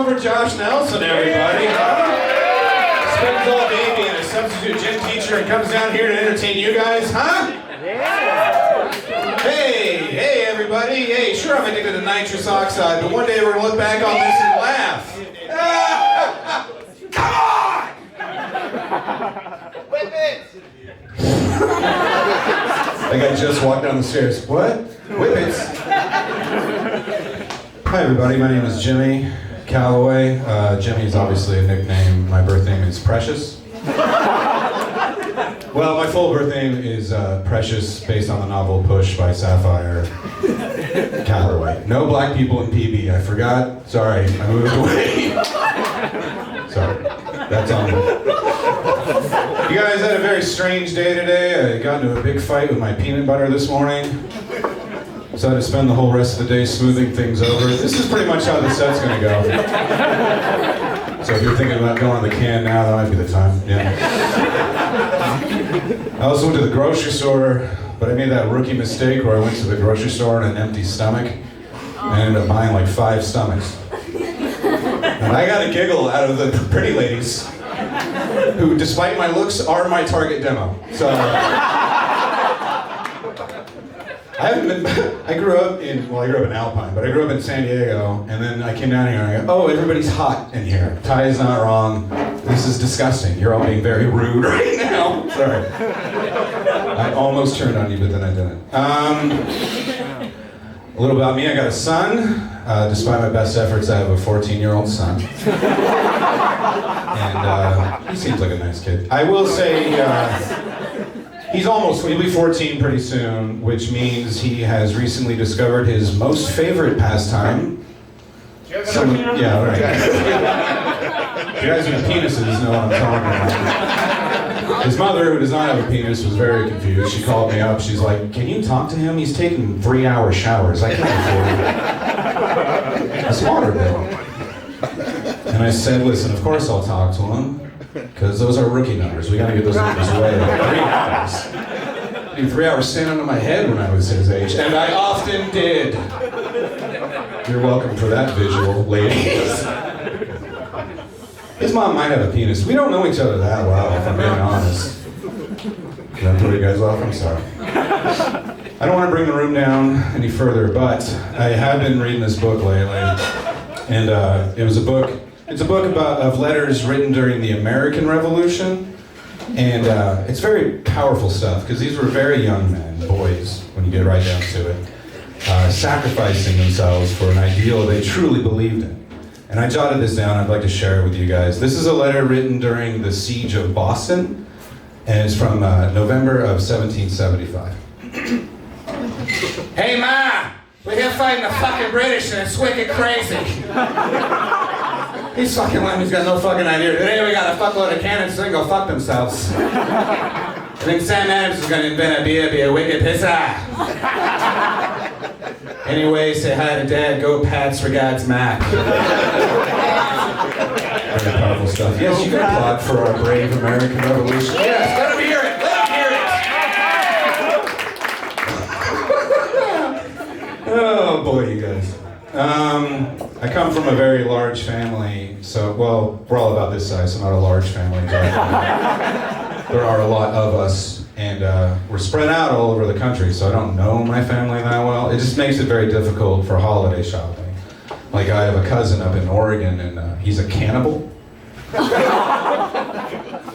going for Josh Nelson, everybody. Spends all day being a substitute gym teacher and comes down here to entertain you guys, huh? Yeah. Hey, everybody. Hey, sure, I'm addicted to nitrous oxide, but one day we're going to look back on this and laugh. Come on! Whip it! That guy just walked down the stairs. What? Whippets? Hi everybody, my name is Jimmy Callaway. Jimmy is obviously a nickname. My birth name is Precious. Well, my full birth name is Precious, based on the novel Push by Sapphire Callaway. No black people in PB, I forgot. Sorry, I moved away. Sorry, that's on me. You guys had a very strange day today. I got into a big fight with my peanut butter this morning. So I had to spend the whole rest of the day smoothing things over. This is pretty much how the set's gonna go. So if you're thinking about going to the can now, that might be the time, yeah. I also went to the grocery store, but I made that rookie mistake where I went to the grocery store on an empty stomach and ended up buying like 5 stomachs. And I got a giggle out of the pretty ladies, who, despite my looks, are my target demo. So, I grew up in Alpine, but I grew up in San Diego, and then I came down here and I go, oh, everybody's hot in here. Ty is not wrong. This is disgusting. You're all being very rude right now. Sorry. I almost turned on you, but then I didn't. A little about me, I got a son. Despite my best efforts, I have a 14-year-old son. And he seems like a nice kid. I will say, he'll be 14 pretty soon, which means he has recently discovered his most favorite pastime. Yeah, right. You guys with penises know what I'm talking about. His mother, who does not have a penis, was very confused. She called me up. She's like, "Can you talk to him? He's taking 3-hour showers. I can't afford it. That's water bill." And I said, "Listen, of course I'll talk to him. Because those are rookie numbers. We gotta get those numbers away. 3 hours. I did 3 hours standing on my head when I was his age, and I often did. You're welcome for that visual, ladies. His mom might have a penis. We don't know each other that well, if I'm being honest. Did I throw you guys off? I'm sorry. I don't want to bring the room down any further, but I have been reading this book lately, and it's a book of letters written during the American Revolution, and it's very powerful stuff, because these were very young men, boys, when you get right down to it, sacrificing themselves for an ideal they truly believed in. And I jotted this down. I'd like to share it with you guys. This is a letter written during the Siege of Boston, and it's from November of 1775. Hey, Ma! We're here fighting the fucking British, and it's wicked crazy. These fucking lemons got no fucking idea. Today we got a fuckload of cannons so they can go fuck themselves. I think Sam Adams is gonna invent a beer, be a wicked pisser. Anyway, say hi to Dad, go Pats, regards Mac. Very powerful stuff. Yes, you can applaud for our brave American Revolution. Yes, let them hear it, let them hear it. Oh boy, you guys. I come from a very large family, so, well, we're all about this size, so not a large family. There are a lot of us, and we're spread out all over the country, so I don't know my family that well. It just makes it very difficult for holiday shopping. Like, I have a cousin up in Oregon, and he's a cannibal.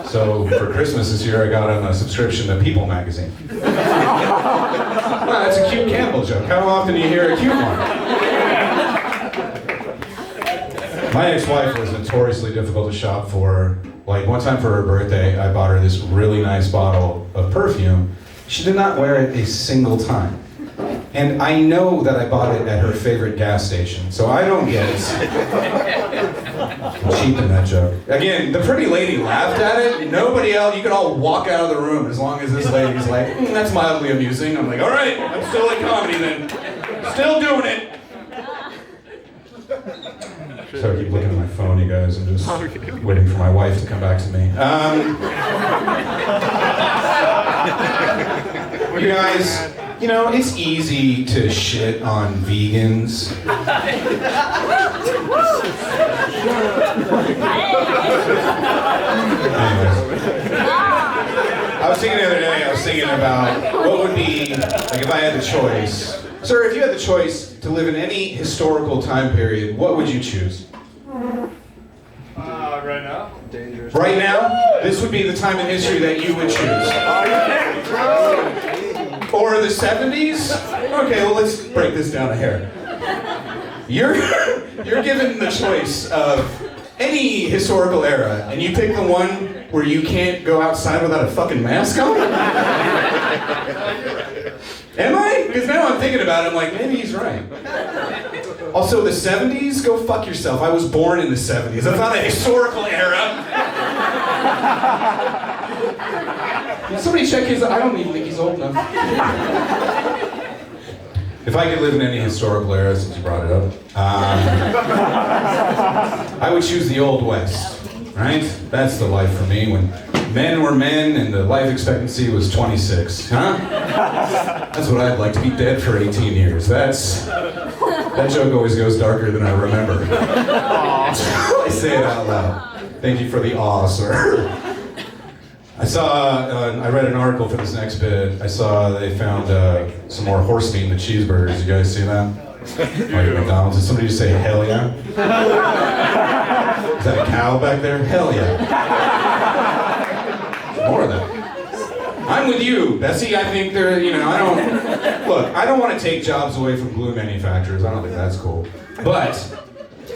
So for Christmas this year, I got him a subscription to People magazine. Well, that's a cute cannibal joke. How often do you hear a cute one? My ex-wife was notoriously difficult to shop for. Like, one time for her birthday, I bought her this really nice bottle of perfume. She did not wear it a single time. And I know that I bought it at her favorite gas station, so I don't get it. I'm cheap in that joke. Again, the pretty lady laughed at it. Nobody else, you could all walk out of the room as long as this lady's like, that's mildly amusing. I'm like, all right, I'm still in comedy then. Still doing it. So I keep looking at my phone, you guys. I'm just waiting for my wife to come back to me. You guys, You know, it's easy to shit on vegans. I was thinking the other day, about what would be, like if I had the choice. Sir, if you had the choice to live in any historical time period, what would you choose? Right now? Dangerous. Right now? This would be the time in history that you would choose. Or the 70s? Okay, well let's break this down a hair. You're given the choice of any historical era, and you pick the one where you can't go outside without a fucking mask on? Am I? Because now I'm thinking about it, I'm like, maybe he's right. Also, the 70s? Go fuck yourself. I was born in the 70s. That's not a historical era. Can somebody check his... I don't even think he's old enough. If I could live in any historical era, since you brought it up, I would choose the Old West, right? That's the life for me, when men were men and the life expectancy was 26, huh? That's what I'd like, to be dead for 18 years. That joke always goes darker than I remember. I say it out loud. Thank you for the awe, sir. I read an article for this next bit. I saw they found some more horse meat in the cheeseburgers. You guys see that? Like at McDonald's. Did somebody just say, hell yeah? Is that a cow back there? Hell yeah. More of that. I'm with you, Bessie. I think they're, I don't want to take jobs away from glue manufacturers. I don't think that's cool. But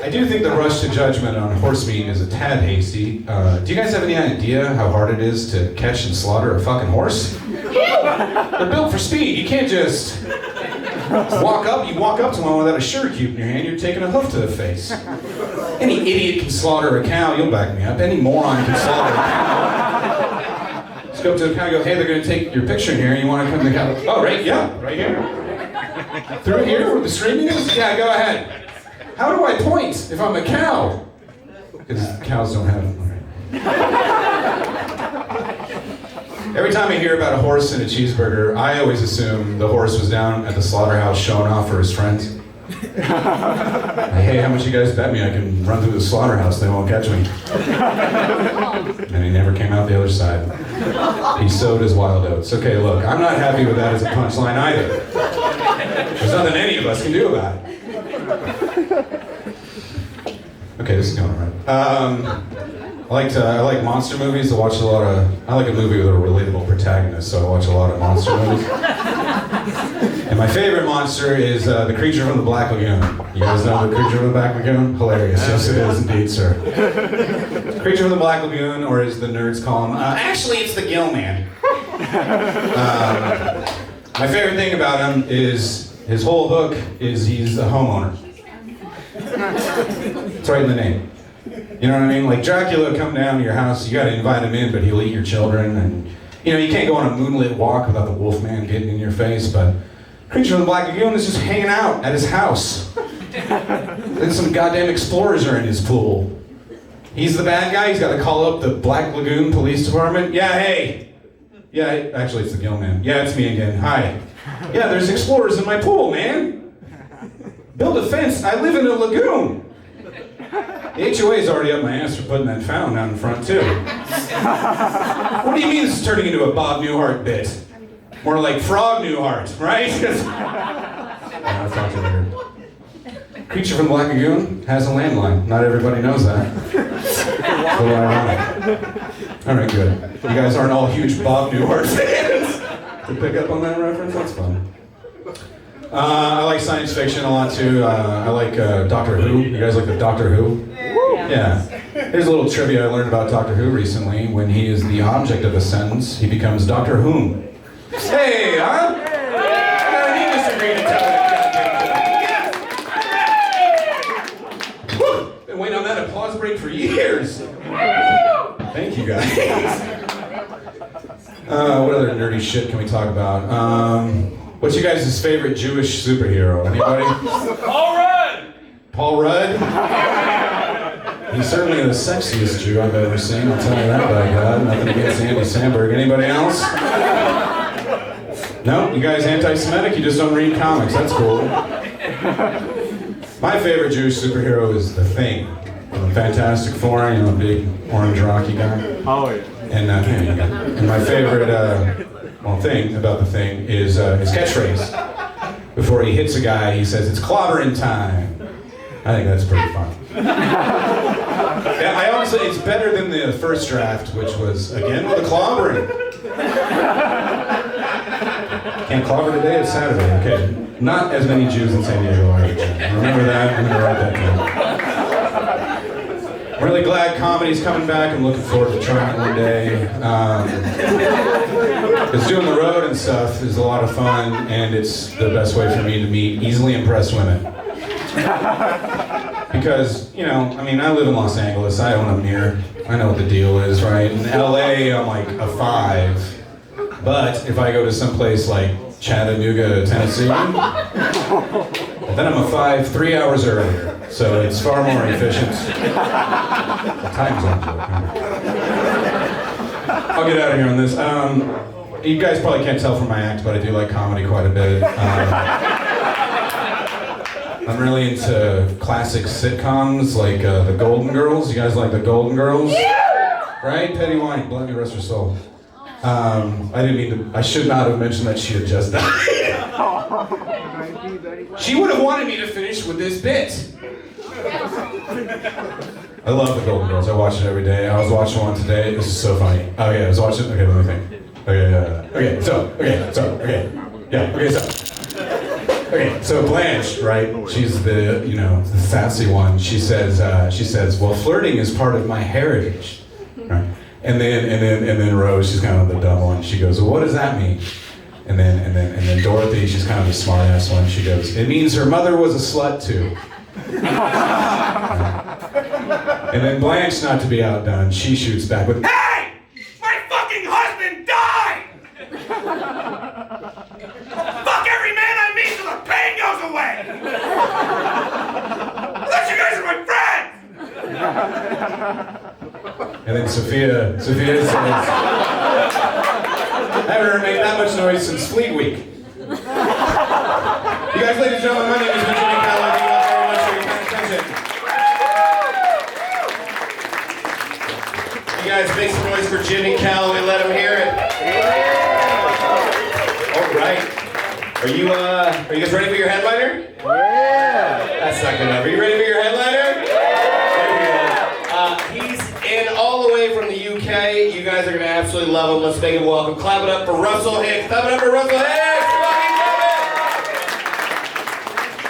I do think the rush to judgment on horse meat is a tad hasty. Do you guys have any idea how hard it is to catch and slaughter a fucking horse? They're built for speed. You can't just walk up to one without a sugar cube in your hand, you're taking a hoof to the face. Any idiot can slaughter a cow, you'll back me up. Any moron can slaughter a cow. Just go up to the cow and go, hey, they're gonna take your picture in here, and you wanna come to the cow? Oh, right, yeah, right here. Through here where the streaming is? Yeah, go ahead. How do I point if I'm a cow? Because cows don't have them. Every time I hear about a horse and a cheeseburger, I always assume the horse was down at the slaughterhouse showing off for his friends. Like, hey, how much you guys bet me I can run through the slaughterhouse, they won't catch me. And he never came out the other side. He sowed his wild oats. Okay, look, I'm not happy with that as a punchline either. There's nothing any of us can do about it. Okay, this is going all right. I like monster movies. I like a movie with a relatable protagonist, so I watch a lot of monster movies. And my favorite monster is the creature from the Black Lagoon. You guys know the creature from the Black Lagoon? Hilarious. Yes, it is indeed, sir. Creature from the Black Lagoon, or as the nerds call him, actually it's the Gill Man. My favorite thing about him is his whole hook is he's a homeowner. It's right in the name. You know what I mean? Like Dracula come down to your house, you gotta invite him in, but he'll eat your children, and you can't go on a moonlit walk without the Wolfman getting in your face, but Creature from the Black Lagoon is just hanging out at his house. Then some goddamn explorers are in his pool. He's the bad guy, he's gotta call up the Black Lagoon Police Department. Yeah, hey! Yeah, actually it's the Gill Man. Yeah, it's me again. Hi. Yeah, there's explorers in my pool, man. Build a fence, I live in a lagoon. The HOA's already up my ass for putting that fountain out in front, too. What do you mean this is turning into a Bob Newhart bit? More like Frog Newhart, right? I'll talk to you later. Creature from the Black Lagoon has a landline. Not everybody knows that. A little ironic. Alright, good. You guys aren't all huge Bob Newhart fans. To pick up on that reference? That's fun. I like science fiction a lot too. I like Doctor Who. You guys like the Doctor Who? Yeah. Here's a little trivia I learned about Doctor Who recently. When he is the object of a sentence, he becomes Doctor Whom. Hey, huh? I need Mr. Green to tell it. Been waiting on that applause break for years. Thank you guys. What other nerdy shit can we talk about? What's you guys' favorite Jewish superhero? Anybody? Paul Rudd! Paul Rudd? He's certainly the sexiest Jew I've ever seen, I'll tell you that by God. Nothing against Andy Samberg. Anybody else? No? You guys anti-Semitic? You just don't read comics. That's cool. My favorite Jewish superhero is The Thing. From Fantastic Four, you know, big orange rocky guy. Oh, yeah. And my favorite thing about The Thing is his catchphrase. Before he hits a guy, he says, "It's clobbering time." I think that's pretty fun. Yeah, I honestly, it's better than the first draft, which was, again, with a clobbering. Can't clobber today, it's Saturday, okay. Not as many Jews in San Diego are. Remember that, I'm gonna write that down. I'm really glad comedy's coming back. I'm looking forward to trying it one day. Because doing the road and stuff is a lot of fun, and it's the best way for me to meet easily impressed women. Because, you know, I mean, I live in Los Angeles, I own a mirror. I know what the deal is, right? In LA, I'm like a 5. But if I go to someplace like Chattanooga, Tennessee, then I'm a 5 3 hours earlier. So it's far more efficient. Time zone joke. I'll get out of here on this. You guys probably can't tell from my act, but I do like comedy quite a bit. I'm really into classic sitcoms like The Golden Girls. You guys like The Golden Girls? Right? Petty White, let me rest her soul. I should not have mentioned that she had just died. She would have wanted me to finish with this bit. I love The Golden Girls. I watch it every day. I was watching one today. This is so funny. Oh yeah, I was watching. Okay, let me think. Okay, so Blanche, right? She's the sassy one. She says, well, flirting is part of my heritage, right? And then Rose, she's kind of the dumb one. She goes, well, what does that mean? And then Dorothy, she's kind of the smart-ass one. She goes, it means her mother was a slut too. And then Blanche, not to be outdone, she shoots back with, hey! My fucking husband died! Fuck every man I meet till the pain goes away! I thought you guys are my friends! And then Sophia says, I haven't heard make that much noise since Fleet Week. You guys, ladies and gentlemen, my name is Jimmy Callaway. Thank you all very much for your kind attention. You guys make some noise for Jimmy Callaway. Let him hear it. All right. Are you guys ready for your headliner? Yeah! That's not good enough. Are you ready for your headliner? He's in all the way from the UK. You guys are going to absolutely love him. Let's make him welcome. Clap it up for Russell Hicks. Clap it up for Russell Hicks!